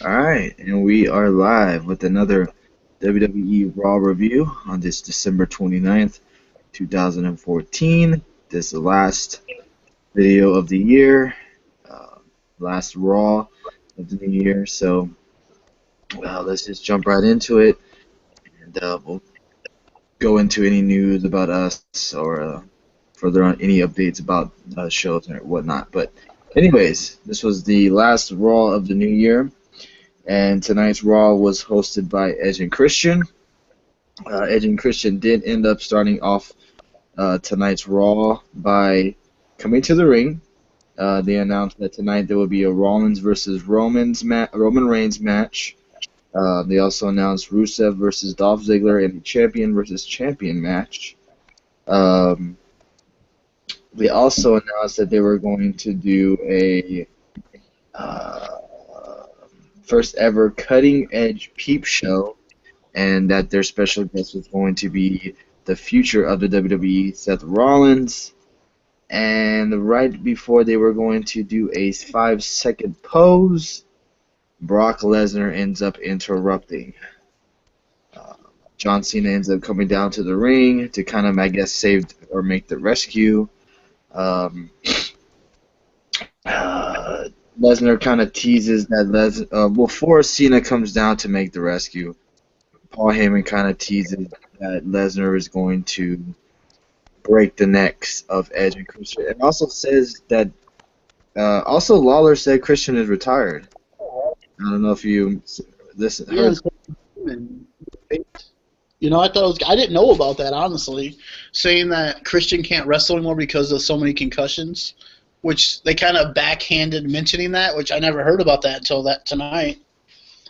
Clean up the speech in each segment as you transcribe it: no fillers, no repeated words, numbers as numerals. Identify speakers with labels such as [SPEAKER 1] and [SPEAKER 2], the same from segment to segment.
[SPEAKER 1] All right, and we are live with another WWE Raw review on this December 29th, 2014. This is the last video of the year, uh, last Raw of the new year. So let's just jump right into it, and we'll go into any news about us or further on any updates about shows and whatnot. But anyways, this was the last Raw of the new year. And tonight's Raw was hosted by Edge and Christian. Edge and Christian did end up starting off tonight's Raw by coming to the ring. They announced that tonight there will be a Rollins versus Roman Reigns match. They also announced Rusev versus Dolph Ziggler in a champion versus champion match. Um, they also announced that they were going to do a first ever cutting edge peep show, and that their special guest was going to be the future of the WWE, Seth Rollins. And right before they were going to do a 5-second pose, Brock Lesnar ends up interrupting. John Cena ends up coming down to the ring to kind of, I guess, save or make the rescue. Lesnar kind of teases that before Cena comes down to make the rescue, Paul Heyman kind of teases that Lesnar is going to break the necks of Edge and Christian, and also says that also Lawler said Christian is retired. I don't know if you heard.
[SPEAKER 2] I thought I didn't know about that, honestly, saying that Christian can't wrestle anymore because of so many concussions, which they kind of backhanded mentioning that, which I never heard about that until that tonight.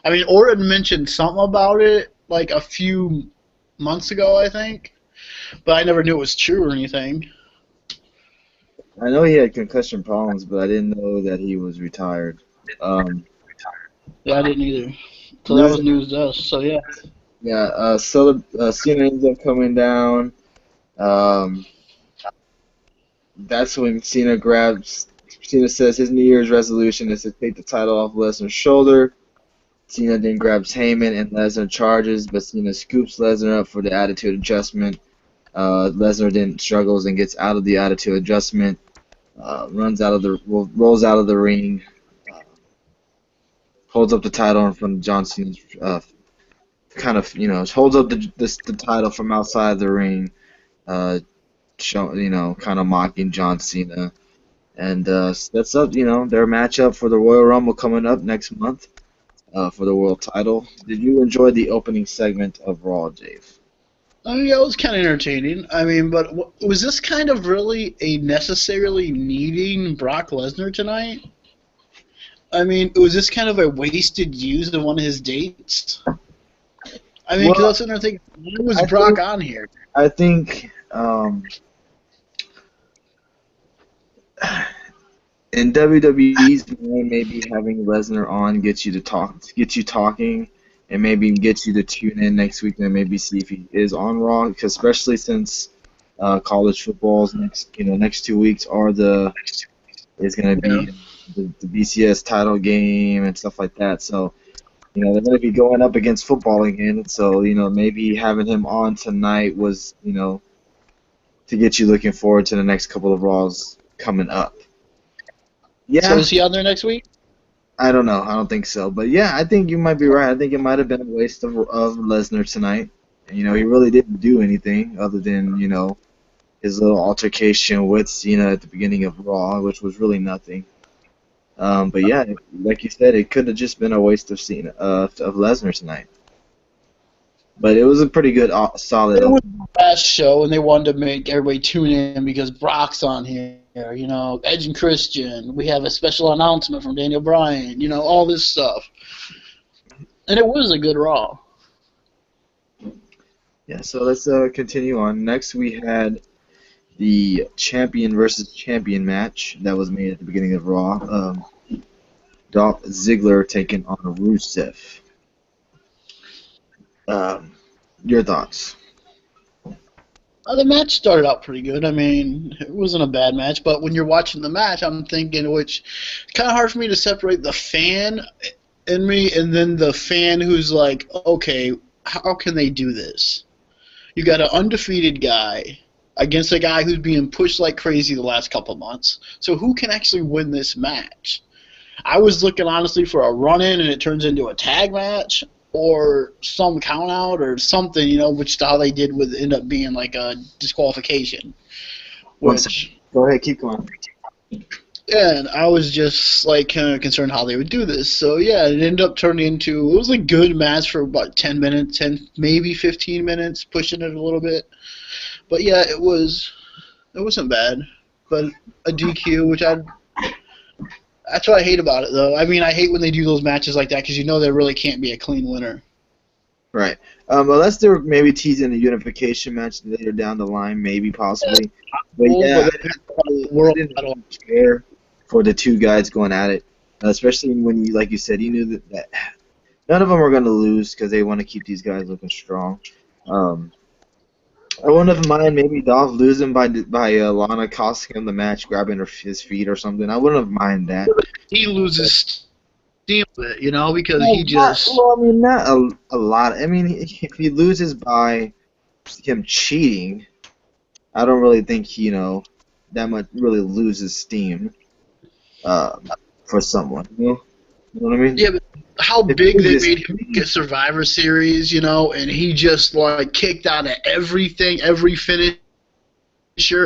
[SPEAKER 2] I mean, Orton mentioned something about it like a few months ago, I think, but I never knew it was true or anything.
[SPEAKER 1] I know he had concussion problems, but I didn't know that he was retired.
[SPEAKER 2] Yeah, I didn't either. So that was news to us. So yeah.
[SPEAKER 1] Yeah. Cena ends up coming down. That's when Cena says his New Year's resolution is to take the title off Lesnar's shoulder. Cena then grabs Heyman and Lesnar charges, but Cena scoops Lesnar up for the attitude adjustment. Lesnar then struggles and gets out of the attitude adjustment, rolls out of the ring, holds up the title in front of John Cena's, holds up the title from outside the ring, kind of mocking John Cena. And that's up, their matchup for the Royal Rumble coming up next month for the world title. Did you enjoy the opening segment of Raw, Dave?
[SPEAKER 2] I mean, yeah, it was kind of entertaining. I mean, but was this kind of really a necessarily needing Brock Lesnar tonight? I mean, was this kind of a wasted use of one of his dates? I mean, because I was sitting there thinking, why was Brock on here?
[SPEAKER 1] I think in WWE's mind, maybe having Lesnar on gets you talking, and maybe gets you to tune in next week and maybe see if he is on Raw, because especially since college football's next 2 weeks is going to be the BCS title game and stuff like that. So they're going to be going up against football again. So maybe having him on tonight was to get you looking forward to the next couple of Raws coming up. Yeah.
[SPEAKER 2] So is he on there next week?
[SPEAKER 1] I don't know. I don't think so. But yeah, I think you might be right. I think it might have been a waste of Lesnar tonight. He really didn't do anything other than, his little altercation with Cena at the beginning of Raw, which was really nothing. But yeah, like you said, it could have just been a waste of Lesnar tonight. But it was a pretty good, solid.
[SPEAKER 2] It was the last show, and they wanted to make everybody tune in because Brock's on here. Edge and Christian. We have a special announcement from Daniel Bryan. All this stuff. And it was a good Raw.
[SPEAKER 1] Yeah, so let's continue on. Next, we had the champion versus champion match that was made at the beginning of Raw. Dolph Ziggler taking on Rusev. Your thoughts?
[SPEAKER 2] The match started out pretty good. I mean, it wasn't a bad match, but when you're watching the match, I'm thinking, which it's kind of hard for me to separate the fan in me, and then the fan who's like, okay, how can they do this? You got an undefeated guy against a guy who's being pushed like crazy the last couple months. So who can actually win this match? I was looking honestly for a run-in, and it turns into a tag match or some count-out or something, which how they did would end up being like a disqualification.
[SPEAKER 1] One second. Go ahead, keep going.
[SPEAKER 2] And I was just like kind of concerned how they would do this. So yeah, it ended up turning into, it was a good match for about 10 minutes, 10 maybe 15 minutes, pushing it a little bit. But yeah, it wasn't bad. But a DQ, that's what I hate about it though. I mean, I hate when they do those matches like that because there really can't be a clean winner.
[SPEAKER 1] Right. Unless they're maybe teasing a unification match later down the line, maybe possibly. But yeah, I didn't care for the two guys going at it, especially when you, like you said, you knew that none of them were going to lose because they want to keep these guys looking strong. I wouldn't have minded maybe Dolph losing by Lana costing him the match, grabbing his feet or something. I wouldn't have minded that.
[SPEAKER 2] He loses steam with it, because he just...
[SPEAKER 1] Well, I mean, not a lot. I mean, if he loses by him cheating, I don't really think he, that much really loses steam for someone. You know what I mean?
[SPEAKER 2] Yeah, but how big they made him get Survivor Series, and he just like kicked out of everything, every finisher,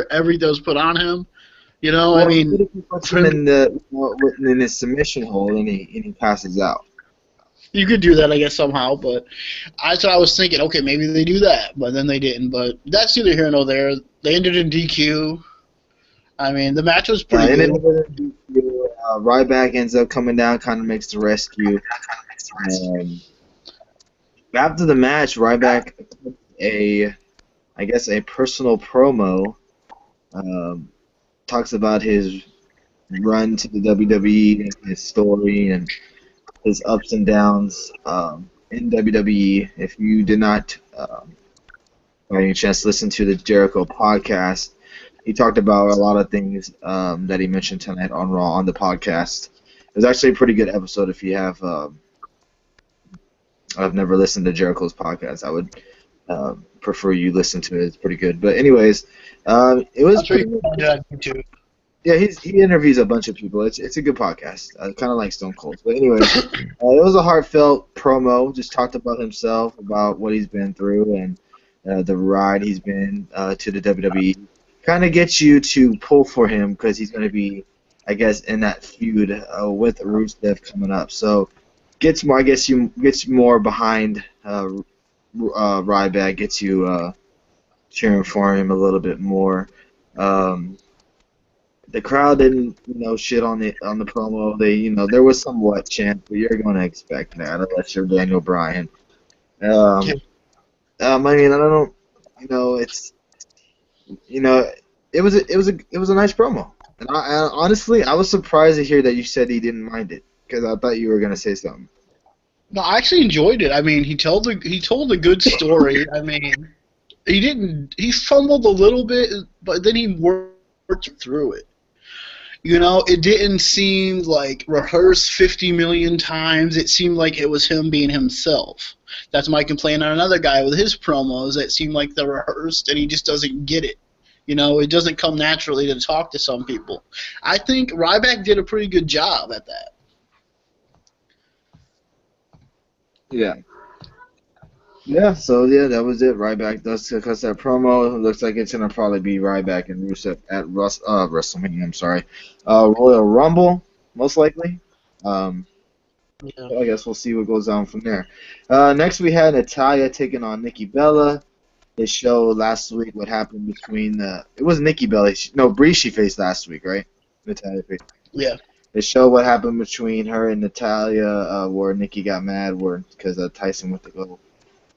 [SPEAKER 2] everything that was put on him.
[SPEAKER 1] Well, I mean, he puts him in his submission hold and he passes out.
[SPEAKER 2] You could do that, I guess, somehow, but I was thinking, okay, maybe they do that, but then they didn't. But that's neither here nor there. They ended in DQ. I mean, the match was pretty good.
[SPEAKER 1] Ryback ends up coming down, kind of makes the rescue. After the match, Ryback a personal promo. Talks about his run to the WWE and his story and his ups and downs in WWE. If you did not by any chance listen to the Jericho podcast, he talked about a lot of things that he mentioned tonight on Raw on the podcast. It was actually a pretty good episode. If you have, I've never listened to Jericho's podcast. I would prefer you listen to it. It's pretty good. But anyways, it was pretty good. Yeah, he interviews a bunch of people. It's a good podcast. Kind of like Stone Cold. But anyway, it was a heartfelt promo. Just talked about himself, about what he's been through, and the ride he's been to the WWE. Kind of gets you to pull for him because he's going to be, I guess, in that feud with Rusev coming up. So gets more behind Ryback, gets you cheering for him a little bit more. The crowd didn't, shit on the promo. They, there was somewhat chant, but you're going to expect that unless you're Daniel Bryan. I mean, I don't, it's, it was a nice promo, and I honestly I was surprised to hear that you said he didn't mind it because I thought you were going to say something.
[SPEAKER 2] No, I actually enjoyed it. I mean, he told a good story. I mean, he fumbled a little bit, but then he worked through it. It didn't seem like rehearsed 50 million times. It seemed like it was him being himself. That's my complaint on another guy with his promos that seemed like they're rehearsed and he just doesn't get it. It doesn't come naturally to talk to some people. I think Ryback did a pretty good job at that.
[SPEAKER 1] Yeah. Yeah, so that was it. Ryback does cuss that promo. It looks like it's gonna probably be Ryback and Rusev at WrestleMania. I'm sorry, Royal Rumble most likely. Yeah. I guess we'll see what goes on from there. Next we had Natalya taking on Nikki Bella. They showed last week what happened between it was Nikki Bella. Bree she faced last week, right? Natalya faced.
[SPEAKER 2] Yeah.
[SPEAKER 1] They showed what happened between her and Natalya, where Nikki got mad, because Tyson went to go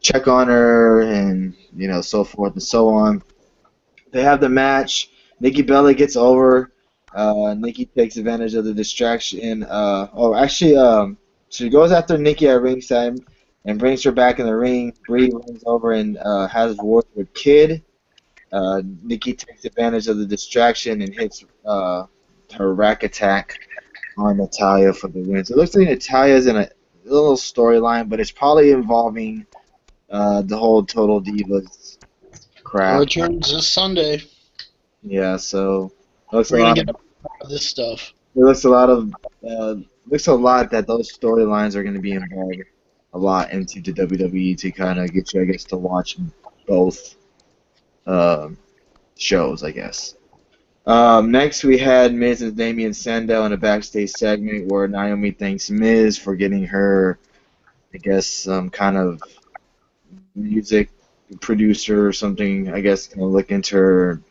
[SPEAKER 1] check on her, and so forth and so on. They have the match. Nikki Bella gets over. Nikki takes advantage of the distraction. She goes after Nikki at ringside and brings her back in the ring. Bree runs over and has words with Kid. Nikki takes advantage of the distraction and hits her rack attack on Natalya for the win. So it looks like Natalya's in little storyline, but it's probably involving the whole Total Divas crap.
[SPEAKER 2] Returns this Sunday.
[SPEAKER 1] Yeah, so looks a
[SPEAKER 2] We're gonna
[SPEAKER 1] lot
[SPEAKER 2] get
[SPEAKER 1] of
[SPEAKER 2] this stuff.
[SPEAKER 1] it looks a lot of looks a lot that those storylines are going to be involved a lot into the WWE to kind of get you, I guess, to watch both shows, I guess. Next, we had Miz and Damian Sandow in a backstage segment where Naomi thanks Miz for getting her, I guess, some kind of music producer or something, I guess, kind of look into her,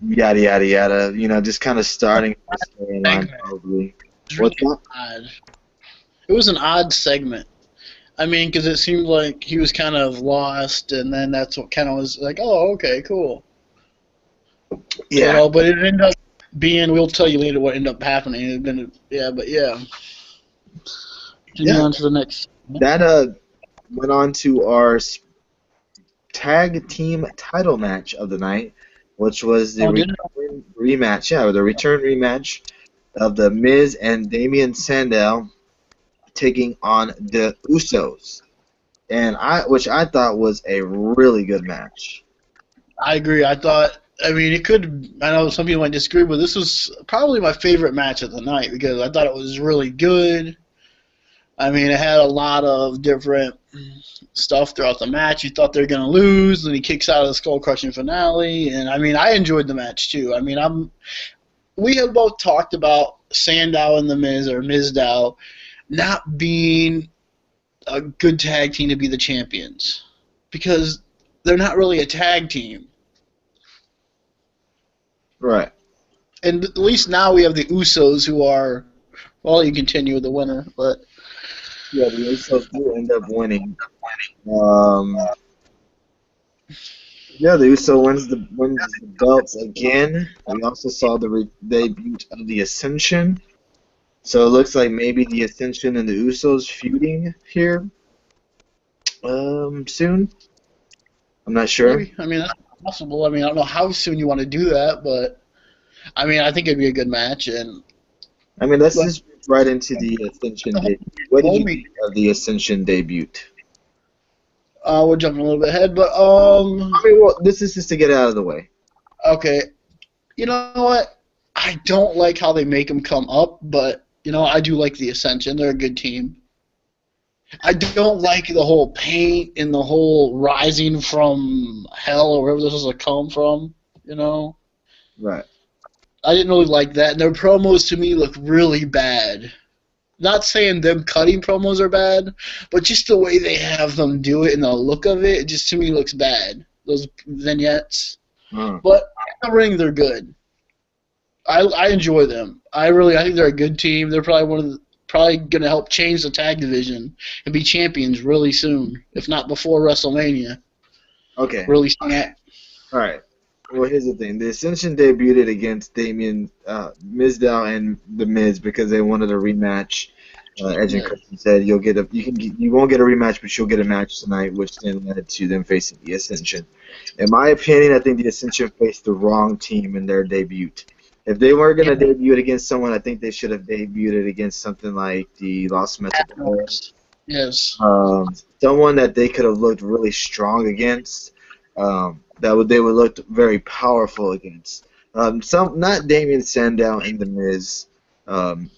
[SPEAKER 1] yada, yada, yada. You know, just kind of starting the storyline,
[SPEAKER 2] Segment.
[SPEAKER 1] probably.
[SPEAKER 2] It's
[SPEAKER 1] What's
[SPEAKER 2] really
[SPEAKER 1] that?
[SPEAKER 2] odd. It was an odd segment. I mean, because it seemed like he was kind of lost, and then that's what kind of was like, oh, okay, cool. You
[SPEAKER 1] Yeah.
[SPEAKER 2] know, but it ended up being, we'll tell you later what ended up happening. It been, yeah, but yeah. Continue
[SPEAKER 1] Yeah.
[SPEAKER 2] on to the next.
[SPEAKER 1] That went on to our tag team title match of the night, which was the
[SPEAKER 2] Oh, didn't
[SPEAKER 1] return rematch. Yeah, the return rematch of the Miz and Damian Sandow taking on the Usos, and which I thought was a really good match.
[SPEAKER 2] I agree. I mean, it could, I know some people might disagree, but this was probably my favorite match of the night because I thought it was really good. I mean, it had a lot of different stuff throughout the match. You thought they were going to lose, and he kicks out of the skull-crushing finale. And, I mean, I enjoyed the match, too. I mean, we have both talked about Sandow and The Miz, or Mizdow, not being a good tag team to be the champions because they're not really a tag team.
[SPEAKER 1] Right.
[SPEAKER 2] And at least now we have the Usos who are, well, you continue with the winner, but
[SPEAKER 1] Yeah, the Usos do end up winning. Um, yeah, the Uso wins the belts again. We also saw the debut of the Ascension. So it looks like maybe the Ascension and the Usos feuding here soon. I'm not sure.
[SPEAKER 2] maybe. I mean, that's possible. I mean, I don't know how soon you want to do that, but I mean, I think it'd be a good match. And
[SPEAKER 1] I mean, let's
[SPEAKER 2] but
[SPEAKER 1] just right into the Ascension
[SPEAKER 2] the
[SPEAKER 1] debut. What did
[SPEAKER 2] whole
[SPEAKER 1] you
[SPEAKER 2] me,
[SPEAKER 1] think of the Ascension debut?
[SPEAKER 2] we're jumping a little bit ahead, but
[SPEAKER 1] I mean, well, this is just to get it out of the way.
[SPEAKER 2] okay. You know what? I don't like how they make them come up, but you know, I do like the Ascension. They're a good team. I don't like the whole paint and the whole rising from hell or wherever this was to come from. You know,
[SPEAKER 1] Right.
[SPEAKER 2] I didn't really like that. And their promos to me look really bad. Not saying them cutting promos are bad, but just the way they have them do it and the look of it, it just to me looks bad. Those vignettes.
[SPEAKER 1] Uh,
[SPEAKER 2] But in the ring, they're good. I enjoy them. I think they're a good team. They're probably going to help change the tag division and be champions really soon, if not before WrestleMania.
[SPEAKER 1] okay.
[SPEAKER 2] Really soon.
[SPEAKER 1] All right. Well, here's the thing. The Ascension debuted against Damien Mizdow and The Miz because they wanted a rematch. Edge and
[SPEAKER 2] Yeah.
[SPEAKER 1] Christian said you won't get a rematch, but you'll get a match tonight, which then led to them facing the Ascension. In my opinion, I think the Ascension faced the wrong team in their debut. If they weren't going to debut it against someone, I think they should have debuted it against something like the Los Matadores.
[SPEAKER 2] Yes.
[SPEAKER 1] Someone that they could have looked really strong against. They would look very powerful against. Not Damien Sandow and The Miz.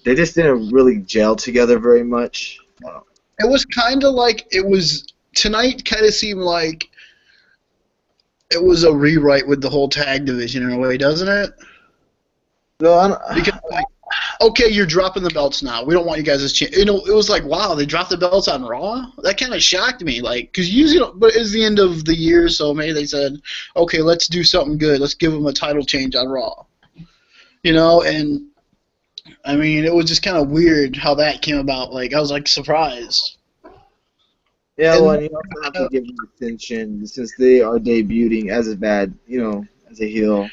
[SPEAKER 1] They just didn't really gel together very much.
[SPEAKER 2] It was kind of like tonight kind of seemed like it was a rewrite with the whole tag division in a way, doesn't it?
[SPEAKER 1] No, I don't,
[SPEAKER 2] Because okay, you're dropping the belts now. We don't want you guys as champ. You know, it was like, wow, they dropped the belts on Raw. That kind of shocked me. Like, because usually, but it's the end of the year, so maybe they said, okay, let's do something good. Let's give them a title change on Raw. You know, and I mean, it was just kind of weird how that came about. Like, I was like surprised.
[SPEAKER 1] yeah,
[SPEAKER 2] And
[SPEAKER 1] well, and you also have to give them attention since they are debuting as as a heel.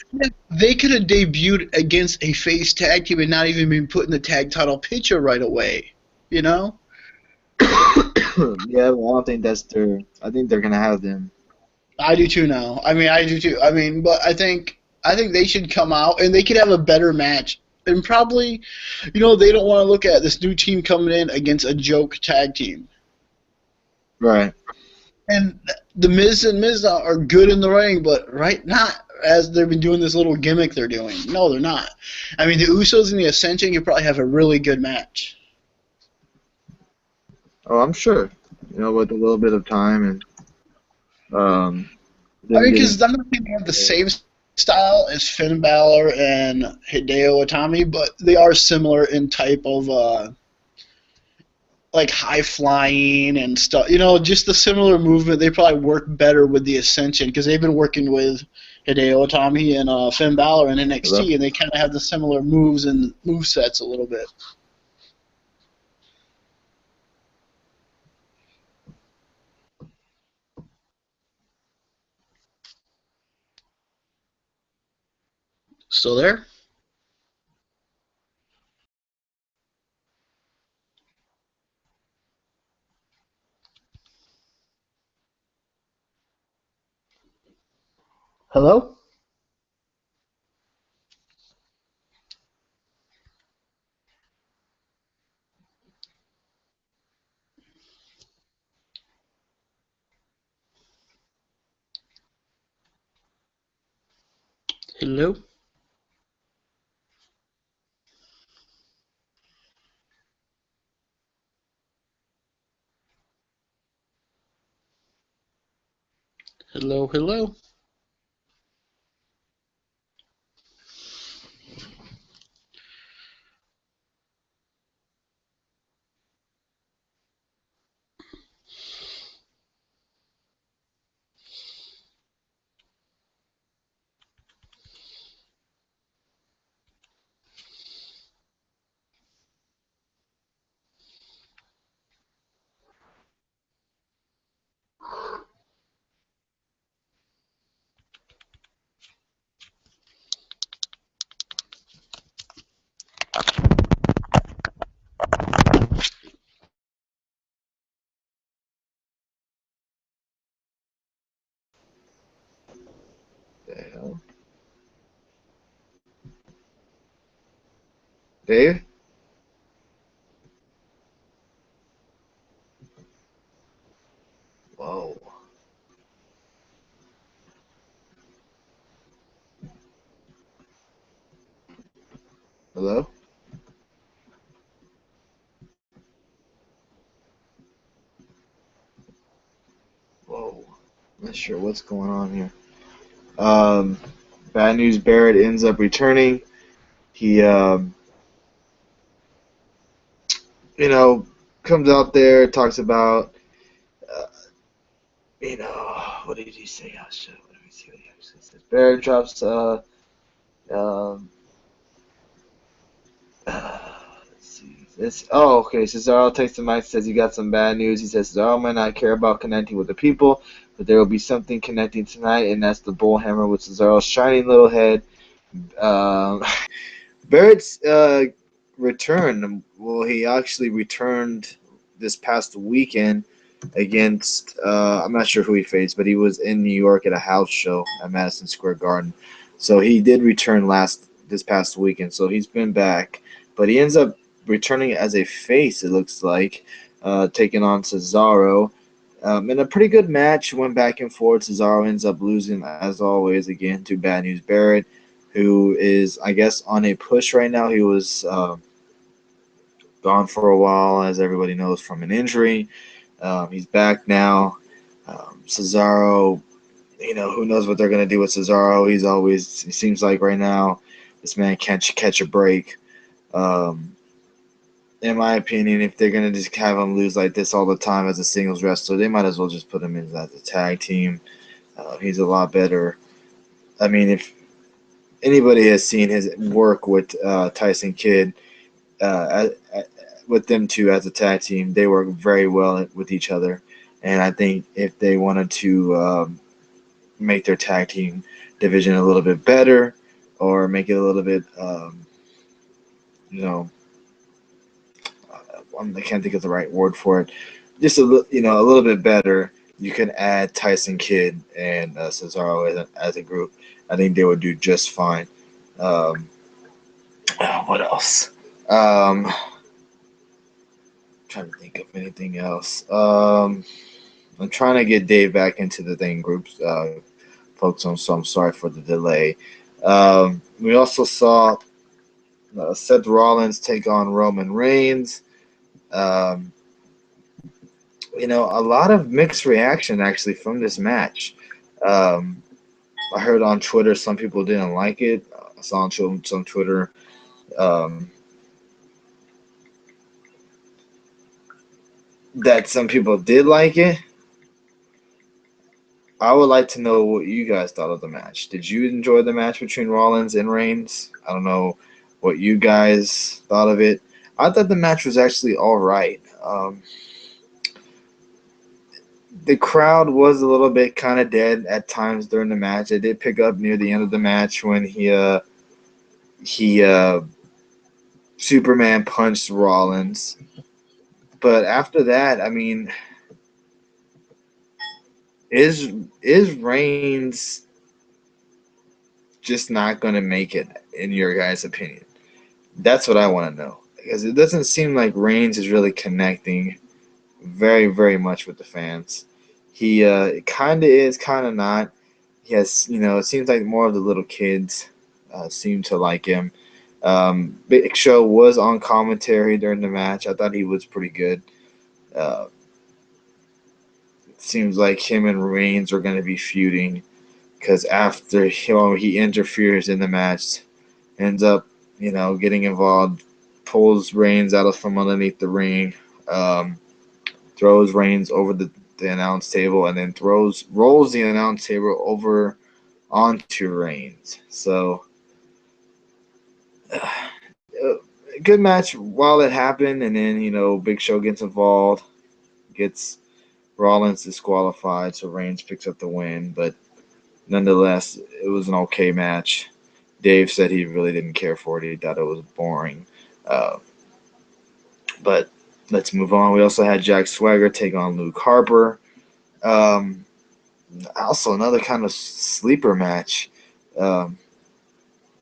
[SPEAKER 2] they could have debuted against a face tag team and not even been put in the tag title picture right away. You know?
[SPEAKER 1] Yeah, well, I don't think that's their. I think they're gonna have them.
[SPEAKER 2] I do too now. I mean, I do too. I mean, but I think they should come out and they could have a better match And probably, they don't want to look at this new team coming in against a joke tag team.
[SPEAKER 1] Right.
[SPEAKER 2] And the Miz and Miz are good in the ring, but not as they've been doing this little gimmick they're doing. No, they're not. I mean, the Usos and the Ascension could probably have a really good match.
[SPEAKER 1] Oh, I'm sure. With a little bit of time and
[SPEAKER 2] I
[SPEAKER 1] them
[SPEAKER 2] mean,
[SPEAKER 1] getting.
[SPEAKER 2] because I'm not saying they have the same style as Finn Balor and Hideo Itami, but they are similar in type of like high flying and stuff. Just the similar movement. They probably work better with the Ascension because they've been working with Hideo Itami and Finn Balor in NXT,
[SPEAKER 1] Hello?
[SPEAKER 2] and they kind of have the similar moves and move sets a little bit. Still there? Hello? Hello? Hello? Hello?
[SPEAKER 1] The hell? Dave? Whoa. Hello? Whoa. Not sure what's going on here. Um, Bad news, Barrett ends up returning. He, comes out there, talks about, uh, what did he say? Oh, shit. Let me see what he actually says. Barrett drops, um, let's see. Okay. Cesaro takes the mic, says he got some bad news. He says Cesaro might not care about connecting with the people, but there will be something connecting tonight, and that's the bullhammer with Cesaro's shining little head. Um, Barrett's return. Well, he actually returned this past weekend against. I'm not sure who he faced, but he was in New York at a house show at Madison Square Garden. So he did return this past weekend. So he's been back, but he ends up returning as a face. It looks like taking on Cesaro. In a pretty good match, went back and forth. Cesaro ends up losing as always again to Bad News Barrett, who is, I guess, on a push right now. He was gone for a while, as everybody knows, from an injury. He's back now. Cesaro, who knows what they're going to do with Cesaro. He seems like right now, this man can't catch a break. Um, in my opinion, if they're going to just have him lose like this all the time as a singles wrestler, they might as well just put him in as a tag team. He's a lot better. I mean, if anybody has seen his work with Tyson Kidd, uh, with them two as a tag team, they work very well with each other. And I think if they wanted to make their tag team division a little bit better, or make it a little bit, you know, I can't think of the right word for it, just a little bit better, you can add Tyson Kidd and Cesaro as a group. I think they would do just fine. Um, What else? Trying to think of anything else. I'm trying to get Dave back into the thing groups, folks. So I'm sorry for the delay. We also saw Seth Rollins take on Roman Reigns. Um, a lot of mixed reaction actually from this match. Um, I heard on Twitter some people didn't like it. I saw on some Twitter um, that some people did like it. I would like to know what you guys thought of the match. Did you enjoy the match between Rollins and Reigns? I don't know what you guys thought of it. I thought the match was actually all right. The crowd was a little bit kind of dead at times during the match. It did pick up near the end of the match when he Superman punched Rollins. But after that, I mean, is Reigns just not going to make it in your guys' opinion? That's what I want to know because it doesn't seem like Reigns is really connecting very, very much with the fans. He kind of is, kind of not. He has, it seems like more of the little kids seem to like him. Big Show was on commentary during the match. I thought he was pretty good. Uh, it seems like him and Reigns are going to be feuding because after he interferes in the match, ends up, getting involved, pulls Reigns out of from underneath the ring, um, throws Reigns over the announce table, and then rolls the announce table over onto Reigns. So, good match while it happened, and then Big Show gets involved, gets Rollins disqualified, so Reigns picks up the win. But nonetheless, it was an okay match. Dave said he really didn't care for it. He thought it was boring. Uh, but let's move on. We also had Jack Swagger take on Luke Harper. Um, Also, another kind of sleeper match. Um,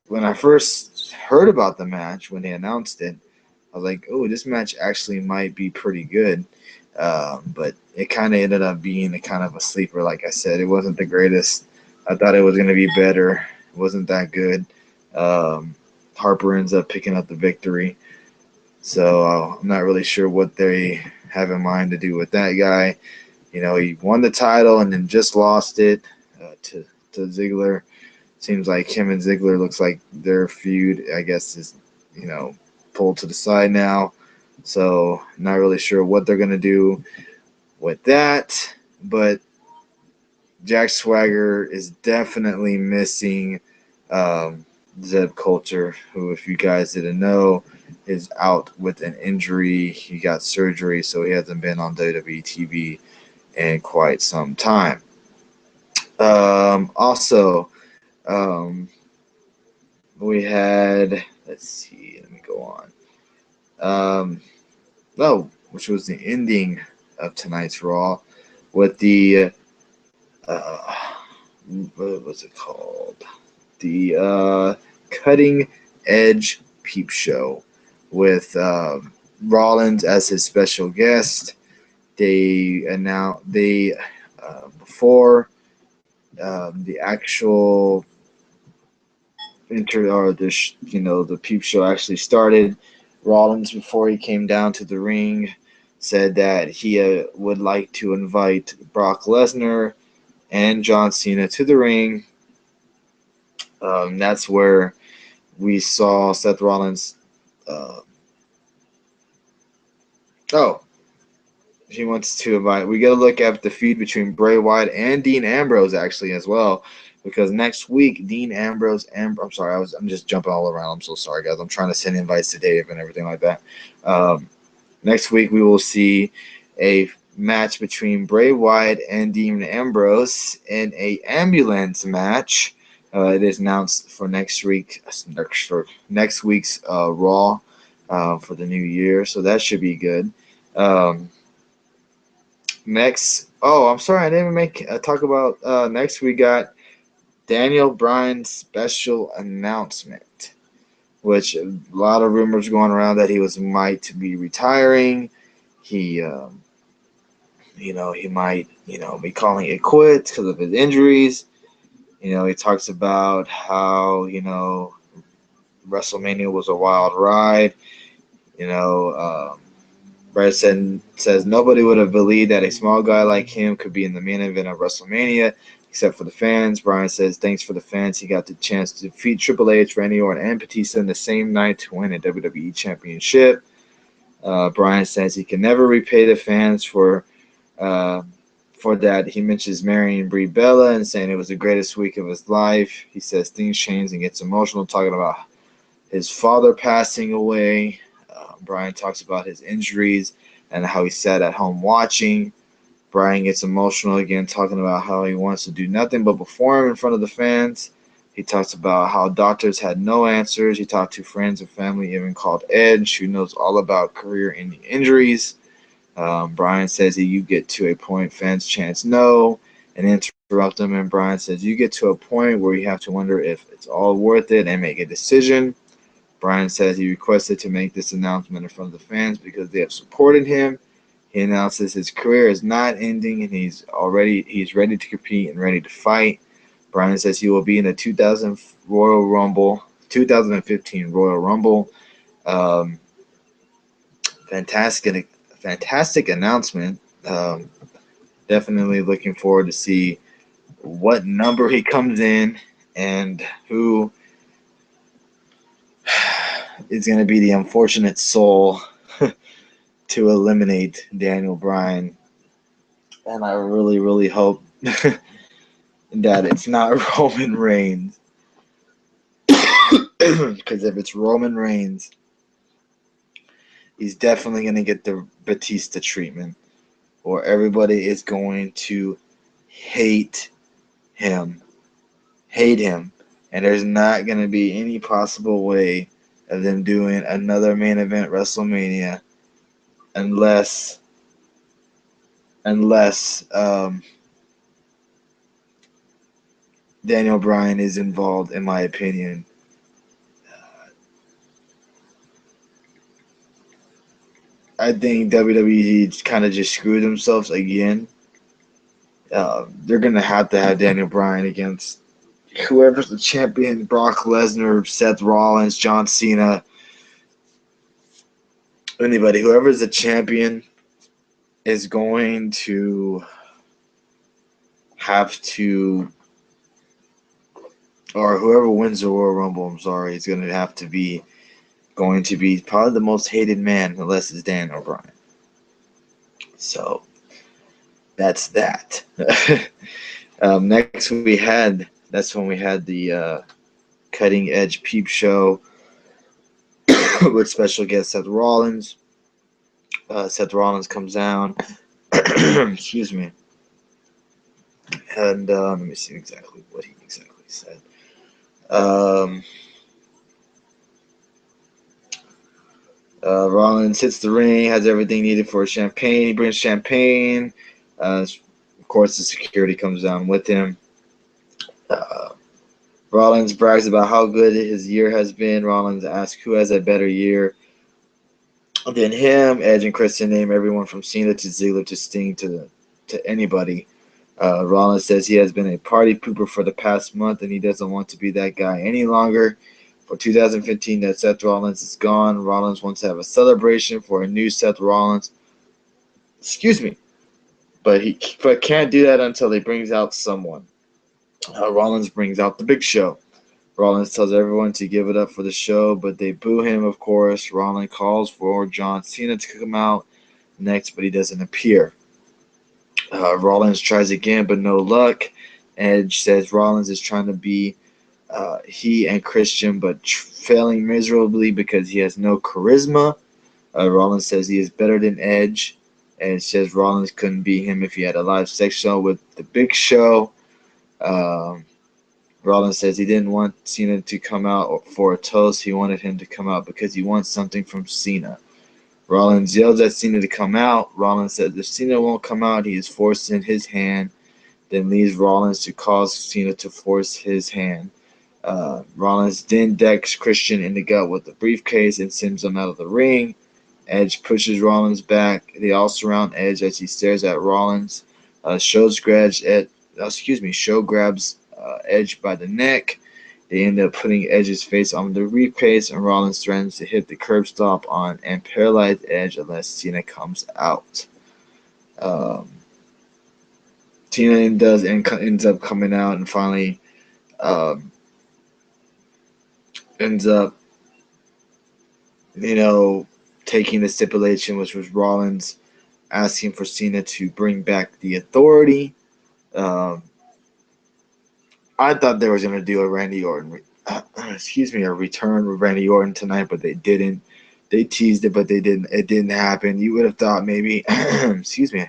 [SPEAKER 1] when I first heard about the match, when they announced it, I was like, oh, this match actually might be pretty good. But it kind of ended up being a kind of a sleeper. Like I said, it wasn't the greatest. I thought it was going to be better. It wasn't that good. Um, Harper ends up picking up the victory. So I'm not really sure what they have in mind to do with that guy. He won the title and then just lost it to Ziggler. Seems like him and Ziggler looks like their feud, I guess, is pulled to the side now. So not really sure what they're gonna do with that. But Jack Swagger is definitely missing Zeb Coulter, who, if you guys didn't know, is out with an injury. He got surgery, so he hasn't been on WWE TV in quite some time. Also, um, we had, let's see, let me go on. Which was the ending of tonight's Raw with the, uh, what was it called? The Cutting Edge Peep Show with Rollins as his special guest. They announced before the actual the peep show actually started. Rollins, before he came down to the ring, said that he would like to invite Brock Lesnar and John Cena to the ring. That's where we saw Seth Rollins. Uh, oh, he wants to invite. We got to look at the feud between Bray Wyatt and Dean Ambrose actually as well, because next week Dean Ambrose and I'm sorry, I'm just jumping all around. I'm so sorry, guys. I'm trying to send invites to Dave and everything like that. Next week we will see a match between Bray Wyatt and Dean Ambrose in a ambulance match. It is announced for next week's Raw for the new year, so that should be good. Next, I'm sorry, I didn't even talk about next. We got Daniel Bryan's special announcement. which a lot of rumors going around that he might be retiring. He, he might, be calling it quits because of his injuries. He talks about how, WrestleMania was a wild ride. You know, Brett says nobody would have believed that a small guy like him could be in the main event of WrestleMania, except for the fans. Bryan says thanks for the fans. He got the chance to defeat Triple H, Randy Orton, and Batista in the same night to win a WWE Championship. Bryan says he can never repay the fans uh, for that. He mentions marrying Brie Bella and saying it was the greatest week of his life. He says things change and gets emotional, talking about his father passing away. Bryan talks about his injuries and how he sat at home watching. Bryan gets emotional again, talking about how he wants to do nothing but perform in front of the fans. He talks about how doctors had no answers. He talked to friends and family, even called Edge, who knows all about career-ending injuries. Bryan says you get to a point fans chants no and interrupt him, and Bryan says you get to a point where you have to wonder if it's all worth it and make a decision. Bryan says he requested to make this announcement in front of the fans because they have supported him. He announces his career is not ending and he's ready to compete and ready to fight. Bryan says he will be in the 2015 Royal Rumble. Um, fantastic announcement. Definitely looking forward to see what number he comes in and who is going to be the unfortunate soul to eliminate Daniel Bryan. And I really, really hope that it's not Roman Reigns. Because if it's Roman Reigns, he's definitely going to get the Batista treatment, or everybody is going to hate him. Hate him. And there's not going to be any possible way of them doing another main event WrestleMania unless Daniel Bryan is involved, in my opinion. I think WWE kind of just screwed themselves again. They're going to have Daniel Bryan against whoever's the champion, Brock Lesnar, Seth Rollins, John Cena, anybody. Whoever's the champion is going to have to, or whoever wins the Royal Rumble, I'm sorry, is going to be probably the most hated man, unless it's Daniel Bryan. So that's that. Next that's when we had the Cutting Edge Peep Show with special guest Seth Rollins. Seth Rollins comes down. Excuse me. And let me see exactly what he said. Rollins hits the ring, has everything needed for champagne. He brings champagne. Of course, the security comes down with him. Rollins brags about how good his year has been. Rollins asks who has a better year than him. Edge and Christian name everyone from Cena to Ziggler to Sting to anybody. Rollins says he has been a party pooper for the past month and he doesn't want to be that guy any longer. For 2015, that Seth Rollins is gone. Rollins wants to have a celebration for a new Seth Rollins. Excuse me. But can't do that until he brings out someone. Rollins brings out the Big Show. Rollins tells everyone to give it up for the show, but they boo him, of course. Rollins calls for John Cena to come out next, but he doesn't appear. Rollins tries again, but no luck. Edge says Rollins is trying to be he and Christian, but failing miserably because he has no charisma. Rollins says he is better than Edge. And says Rollins couldn't beat him if he had a live sex show with the Big Show. Rollins says he didn't want Cena to come out for a toast. He wanted him to come out because he wants something from Cena. Rollins yells at Cena to come out. Rollins says if Cena won't come out, he is forcing his hand, then leaves Rollins to cause Cena to force his hand. Rollins then decks Christian in the gut with the briefcase and sends him out of the ring. Edge pushes Rollins back. They all surround Edge as he stares at Rollins. Show grabs Edge by the neck. They end up putting Edge's face on the briefcase, and Rollins threatens to hit the curb stop on and paralyze Edge unless Cena comes out. Cena ends up coming out and finally ends up, taking the stipulation, which was Rollins asking for Cena to bring back the Authority. I thought they were going to do a Randy Orton, a return with Randy Orton tonight, but they didn't. They teased it, but they didn't. It didn't happen. You would have thought maybe, excuse me,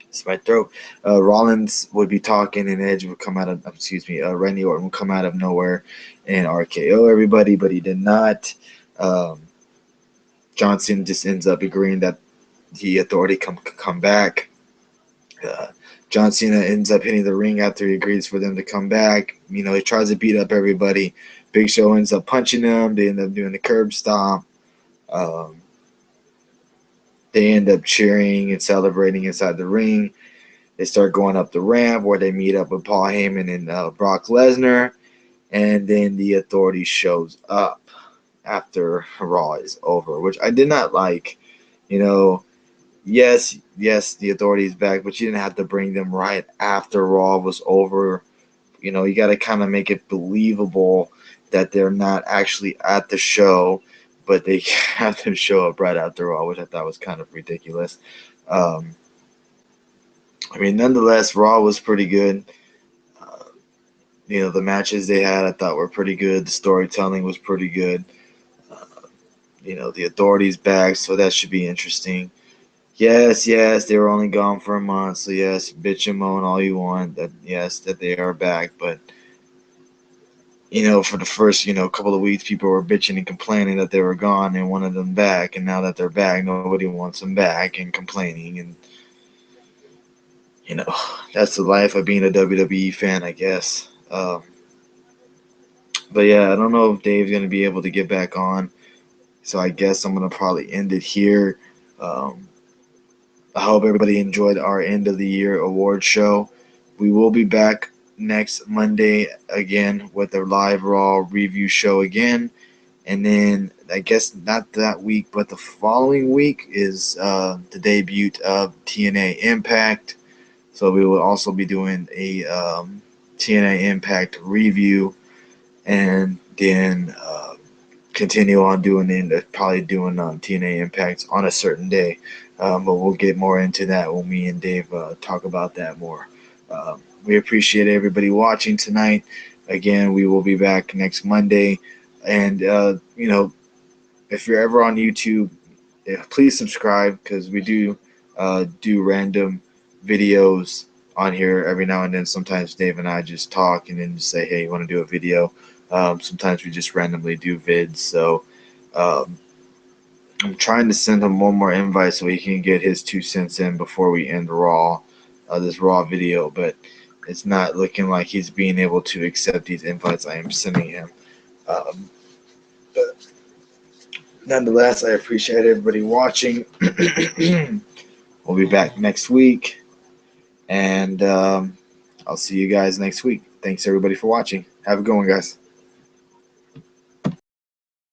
[SPEAKER 1] it's my throat. Rollins would be talking, and Edge would come out of, Randy Orton would come out of nowhere and RKO everybody, but he did not. Johnson just ends up agreeing that the Authority come back. John Cena ends up hitting the ring after he agrees for them to come back. He tries to beat up everybody. Big Show ends up punching them. They end up doing the curb stomp. They end up cheering and celebrating inside the ring. They start going up the ramp where they meet up with Paul Heyman and Brock Lesnar. And then the Authority shows up after Raw is over, which I did not like. Yes, the Authority is back, but you didn't have to bring them right after Raw was over. You got to kind of make it believable that they're not actually at the show, but they have them show up right after Raw, which I thought was kind of ridiculous. Nonetheless, Raw was pretty good. The matches they had, I thought were pretty good. The storytelling was pretty good. The Authority's back, so that should be interesting. Yes, they were only gone for a month, so yes, bitch and moan all you want. That they are back, but for the first couple of weeks, people were bitching and complaining that they were gone and wanted them back, and now that they're back, nobody wants them back and complaining, and that's the life of being a WWE fan, I guess. But yeah, I don't know if Dave's gonna be able to get back on, so I guess I'm gonna probably end it here. I hope everybody enjoyed our end of the year award show. We will be back next Monday again with a live Raw review show again. And then I guess not that week, but the following week is the debut of TNA Impact. So we will also be doing a TNA Impact review, and then continue on doing TNA Impact on a certain day. But we'll get more into that when me and Dave talk about that more. We appreciate everybody watching tonight. Again, we will be back next Monday. And, if you're ever on YouTube, please subscribe, because we do random videos on here every now and then. Sometimes Dave and I just talk and then just say, hey, you want to do a video? Sometimes we just randomly do vids. So I'm trying to send him one more invite so he can get his 2 cents in before we end this Raw video, but it's not looking like he's being able to accept these invites I am sending him. But nonetheless, I appreciate everybody watching. We'll be back next week, and I'll see you guys next week. Thanks everybody for watching. Have a good one, guys.